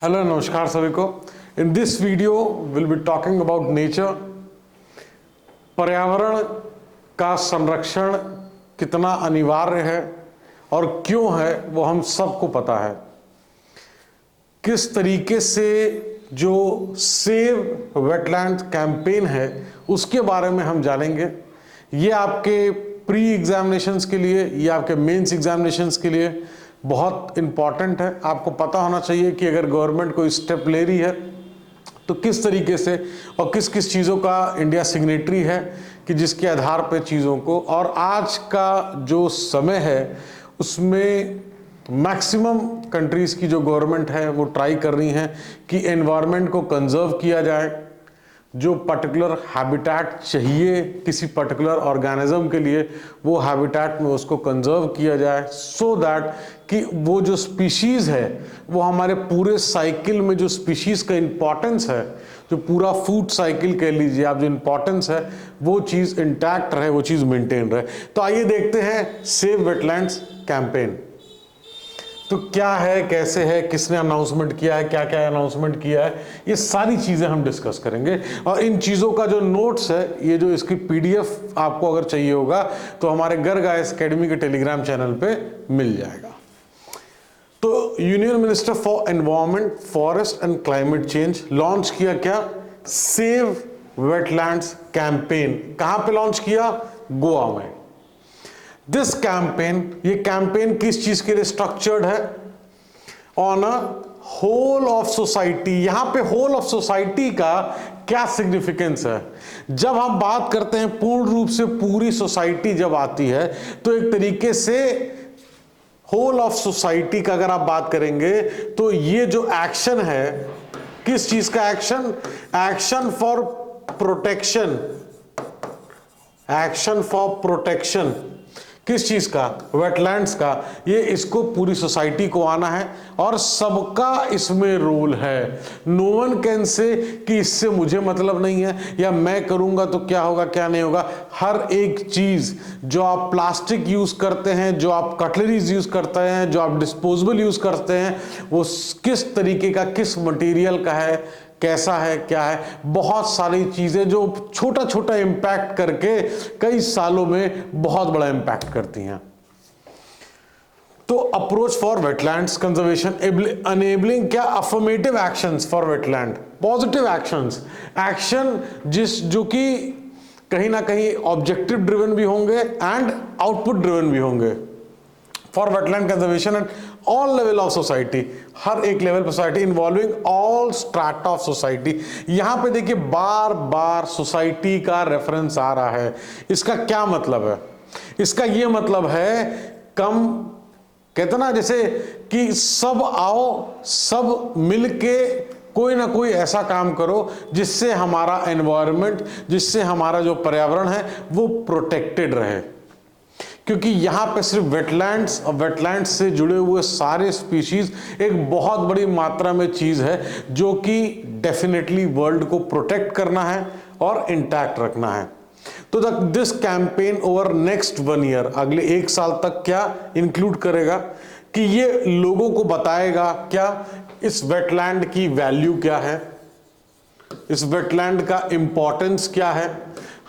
Hello नमस्कार सभी को। In this video will be talking about nature. पर्यावरण का संरक्षण कितना अनिवार्य है और क्यों है वो हम सबको पता है। किस तरीके से जो सेव वेटलैंड कैंपेन है उसके बारे में हम जानेंगे। ये आपके प्री एग्जामिनेशंस के लिए, ये आपके मेंस एग्जामिनेशंस के लिए बहुत इम्पॉर्टेंट है। आपको पता होना चाहिए कि अगर गवर्नमेंट कोई स्टेप ले रही है तो किस तरीके से और किस किस चीज़ों का इंडिया सिग्नेटरी है कि जिसके आधार पर चीज़ों को, और आज का जो समय है उसमें मैक्सिमम कंट्रीज़ की जो गवर्नमेंट है वो ट्राई कर रही हैं कि एनवायरनमेंट को कंजर्व किया जाए। जो पर्टिकुलर हैबिटेट चाहिए किसी पर्टिकुलर ऑर्गेनिज्म के लिए वो हैबिटेट में उसको कंजर्व किया जाए, सो दैट कि वो जो स्पीशीज़ है वो हमारे पूरे साइकिल में जो स्पीशीज़ का इम्पॉर्टेंस है, जो पूरा फूड साइकिल कह लीजिए आप, जो इम्पॉर्टेंस है वो चीज़ इंटैक्ट रहे, वो चीज़ मेंटेन रहे। तो आइए देखते हैं सेव वेटलैंड्स कैंपेन तो क्या है, कैसे है, किसने अनाउंसमेंट किया है, क्या क्या अनाउंसमेंट किया है, ये सारी चीज़ें हम डिस्कस करेंगे। और इन चीज़ों का जो नोट्स है, ये जो इसकी पीडीएफ आपको अगर चाहिए होगा तो हमारे गर्ग आईएएस अकेडमी के टेलीग्राम चैनल पे मिल जाएगा। तो union minister for environment, forest and climate change launch किया क्या, सेव वेटलैंड्स कैंपेन। कहाँ पे लॉन्च किया? गोवा में। दिस कैंपेन, ये कैंपेन किस चीज के लिए स्ट्रक्चर्ड है? On a whole of society. यहां पे होल ऑफ सोसाइटी का क्या सिग्निफिकेंस है? जब हम बात करते हैं पूर्ण रूप से पूरी सोसाइटी जब आती है तो एक तरीके से होल ऑफ सोसाइटी का अगर आप बात करेंगे तो ये जो एक्शन है, किस चीज का action? Action for protection. Action for protection किस चीज का? वेटलैंड्स का। ये इसको पूरी सोसाइटी को आना है और सबका इसमें रोल है। नो वन कैन से कि इससे मुझे मतलब नहीं है या मैं करूंगा तो क्या होगा क्या नहीं होगा। हर एक चीज, जो आप प्लास्टिक यूज करते हैं, जो आप कटलरीज यूज करते हैं, जो आप डिस्पोजेबल यूज करते हैं, वो किस तरीके का, किस मटेरियल का है, कैसा है, क्या है, बहुत सारी चीजें जो छोटा छोटा इंपैक्ट करके कई सालों में बहुत बड़ा इंपैक्ट करती हैं। तो approach for wetlands conservation enabling क्या? Affirmative actions for wetland, positive actions, action जो कि कहीं ना कहीं ऑब्जेक्टिव ड्रिवन भी होंगे एंड आउटपुट ड्रिवन भी होंगे। For wetland conservation at all level of society, हर एक लेवल पर society, involving all strata of society. यहां पे देखिए बार बार सोसाइटी का रेफरेंस आ रहा है। इसका क्या मतलब है? इसका ये मतलब है, कम कहते ना जैसे कि सब आओ, सब मिलके कोई ना कोई ऐसा काम करो जिससे हमारा एनवायरनमेंट, जिससे हमारा जो पर्यावरण है वो प्रोटेक्टेड रहे। क्योंकि यहां पे सिर्फ वेटलैंड्स और वेटलैंड्स से जुड़े हुए सारे स्पीशीज एक बहुत बड़ी मात्रा में चीज है जो कि डेफिनेटली वर्ल्ड को प्रोटेक्ट करना है और इंटैक्ट रखना है। तो this campaign over next 1 year, अगले 1 साल तक क्या इंक्लूड करेगा कि ये लोगों को बताएगा क्या, इस वेटलैंड की वैल्यू क्या है, इस वेटलैंड का इंपॉर्टेंस क्या है,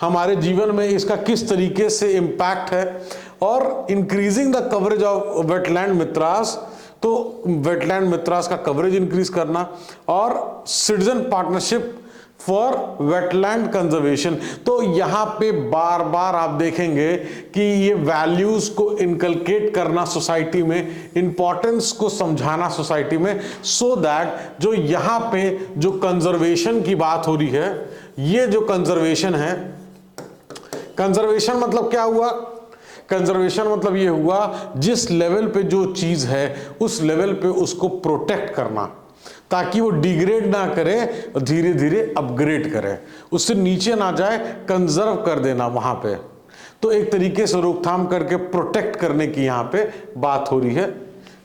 हमारे जीवन में इसका किस तरीके से इंपैक्ट है, और increasing the coverage of wetland मित्रास। तो वेटलैंड मित्रास का कवरेज इंक्रीज करना और citizen partnership for wetland conservation. तो यहां पे बार बार आप देखेंगे कि ये वैल्यूज को इनकलकेट करना सोसाइटी में, इंपॉर्टेंस को समझाना सोसाइटी में, सो दैट जो यहां पे जो कंजर्वेशन की बात हो रही है, ये जो कंजर्वेशन है, कंजर्वेशन मतलब क्या हुआ? कंजर्वेशन मतलब ये हुआ जिस लेवल पे जो चीज है उस लेवल पे उसको प्रोटेक्ट करना ताकि वो डिग्रेड ना करे और धीरे धीरे अपग्रेड करे, उससे नीचे ना जाए, कंजर्व कर देना वहां पे। तो एक तरीके से रोकथाम करके प्रोटेक्ट करने की यहां पे बात हो रही है,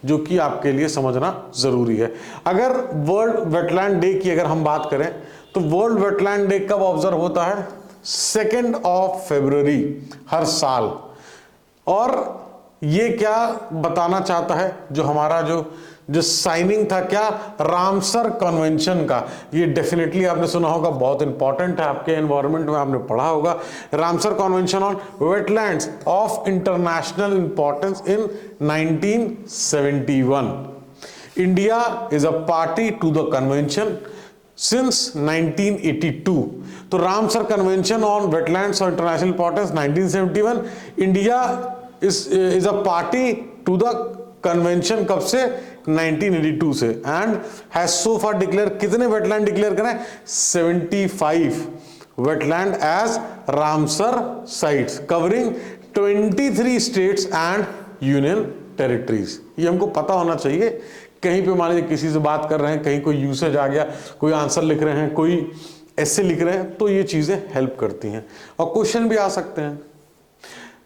जो कि आपके लिए समझना जरूरी है। अगर वर्ल्ड वेटलैंड डे की अगर हम बात करें तो वर्ल्ड वेटलैंड डे कब ऑब्जर्व होता है? 2 फरवरी हर साल। और ये क्या बताना चाहता है, जो हमारा जो जो साइनिंग था क्या, रामसर कन्वेंशन का। ये डेफिनेटली आपने सुना होगा, बहुत इंपॉर्टेंट है आपके एनवायरनमेंट में, आपने पढ़ा होगा। Ramsar convention on wetlands of international importance in 1971। India is a party to the convention since 1982। तो Ramsar convention on wetlands of international importance 1971। India is a party to the convention कब से, 1982 से, and has so far declare, कितने wetland declare करें, 75 wetland as Ramsar sites covering 23 states and union territories. ये हमको पता होना चाहिए। कहीं पे मान लीजिए किसी से बात कर रहे हैं, कहीं कोई यूसेज आ गया, कोई आंसर लिख रहे हैं, कोई ऐसे लिख रहे हैं, तो ये चीजें हेल्प करती हैं और क्वेश्चन भी आ सकते हैं।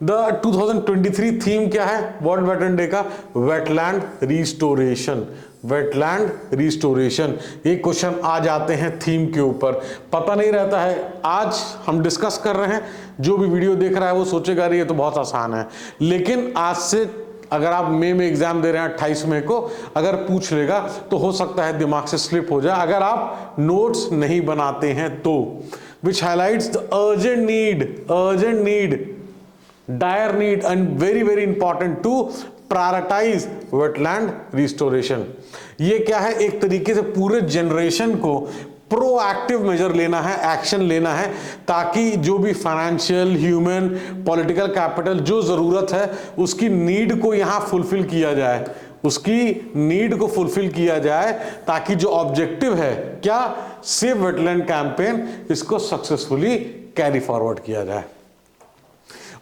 द 2023 थीम क्या है वर्ल्ड वेटलैंड डे का, वेटलैंड रिस्टोरेशन। वेटलैंड रिस्टोरेशन, ये क्वेश्चन आ जाते हैं थीम के ऊपर, पता नहीं रहता है। आज हम डिस्कस कर रहे हैं, जो भी वीडियो देख रहा है वो सोचेगा ये तो बहुत आसान है, लेकिन आज से अगर आप मई में एग्जाम दे रहे हैं 28 मई को, अगर पूछ लेगा तो हो सकता है दिमाग से स्लिप हो जाए अगर आप नोट्स नहीं बनाते हैं तो। Which highlights the urgent need, dire need and very very important to prioritize wetland restoration. ये क्या है, एक तरीके से पूरे जनरेशन को प्रोएक्टिव मेजर लेना है, एक्शन लेना है, ताकि जो भी फाइनेंशियल, ह्यूमन, पॉलिटिकल कैपिटल जो जरूरत है उसकी नीड को यहां फुलफिल किया जाए, उसकी नीड को फुलफिल किया जाए, ताकि जो ऑब्जेक्टिव है क्या, सेव वेटलैंड कैंपेन, इसको सक्सेसफुली कैरी फॉरवर्ड किया जाए।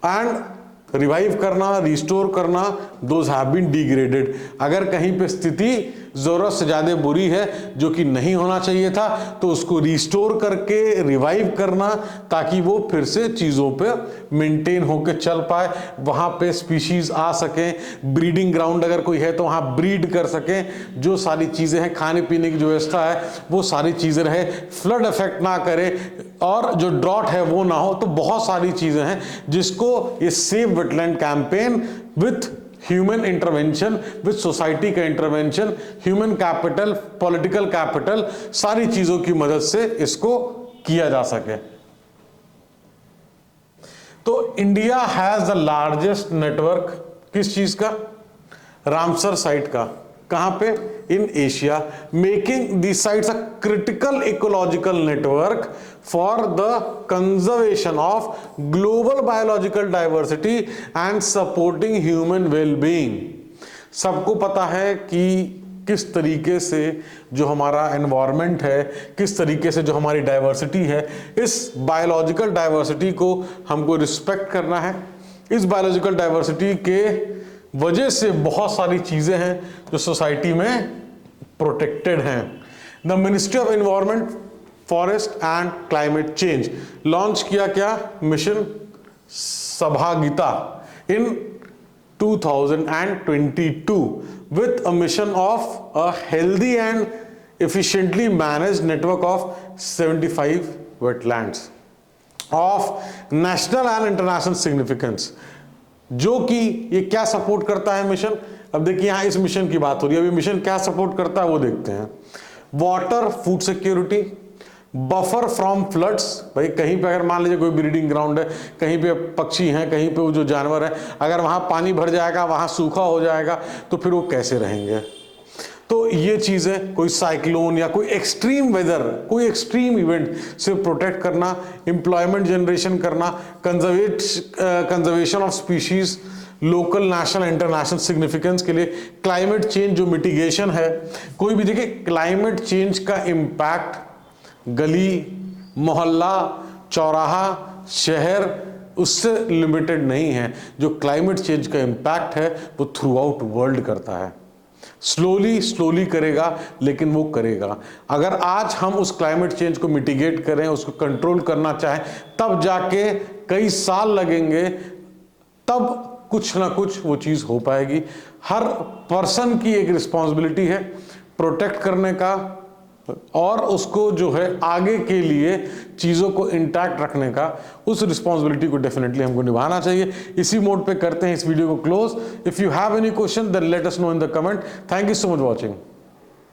एंड रिवाइव करना, रिस्टोर करना, दोज हैव बीन डिग्रेडेड। अगर कहीं पे स्थिति जरूरत से ज्यादा बुरी है, जो कि नहीं होना चाहिए था, तो उसको रिस्टोर करके रिवाइव करना, ताकि वो फिर से चीजों पे मेंटेन होकर चल पाए, वहां पे स्पीशीज आ सकें, ब्रीडिंग ग्राउंड अगर कोई है तो वहां ब्रीड कर सकें, जो सारी चीजें हैं, खाने पीने की जो व्यवस्था है वो सारी चीजें रहे, फ्लड इफेक्ट ना करे और जो ड्रॉट है वो ना हो। तो बहुत सारी चीजें हैं जिसको ये save wetland campaign with human intervention, with society का intervention, human capital, political capital, सारी चीजों की मदद से इसको किया जा सके। तो India has the largest network किस चीज का, रामसर साइट का। कहां पे, in Asia, making this sites a critical ecological network for the conservation of global biological diversity and supporting human wellbeing. सबको पता है कि किस तरीके से जो हमारा एनवायरनमेंट है, किस तरीके से जो हमारी डाइवर्सिटी है, इस बायोलॉजिकल डाइवर्सिटी को हमको रिस्पेक्ट करना है। इस बायोलॉजिकल डाइवर्सिटी के वजह से बहुत सारी चीजें हैं जो सोसाइटी में प्रोटेक्टेड हैं। The ministry of environment, forest and climate change launch किया क्या, मिशन सहभागिता इन 2022 with a mission of a healthy and efficiently managed network of 75 wetlands of national and international significance, जो कि ये क्या सपोर्ट करता है मिशन। अब देखिए यहां इस मिशन की बात हो रही है, अभी मिशन क्या सपोर्ट करता है वो देखते हैं। Water, food security, buffer from floods, भाई कहीं पे अगर मान लीजिए कोई ब्रीडिंग ग्राउंड है, कहीं पे पक्षी हैं, कहीं पे वो जो जानवर है, अगर वहां पानी भर जाएगा, वहां सूखा हो जाएगा, तो फिर वो कैसे रहेंगे। तो ये चीजें, कोई साइक्लोन या कोई एक्सट्रीम वेदर, कोई एक्सट्रीम इवेंट से प्रोटेक्ट करना, एम्प्लॉयमेंट जनरेशन करना, conservation of species, local, national, international significance के लिए, क्लाइमेट चेंज जो मिटिगेशन है। कोई भी देखिए क्लाइमेट चेंज का इम्पैक्ट गली, मोहल्ला, चौराहा, शहर उससे लिमिटेड नहीं है। जो क्लाइमेट चेंज का इम्पैक्ट है वो थ्रू आउट वर्ल्ड करता है। स्लोली करेगा, लेकिन वो करेगा। अगर आज हम उस क्लाइमेट चेंज को मिटिगेट करें, उसको कंट्रोल करना चाहें, तब जाके कई साल लगेंगे, तब कुछ ना कुछ वो चीज हो पाएगी। हर पर्सन की एक रिस्पॉन्सिबिलिटी है प्रोटेक्ट करने का और उसको जो है आगे के लिए चीज़ों को इंटैक्ट रखने का, उस रिस्पॉन्सिबिलिटी को डेफिनेटली हमको निभाना चाहिए। इसी मोड पे करते हैं इस वीडियो को close. If you have any question then let us know in the comment. Thank you so much watching.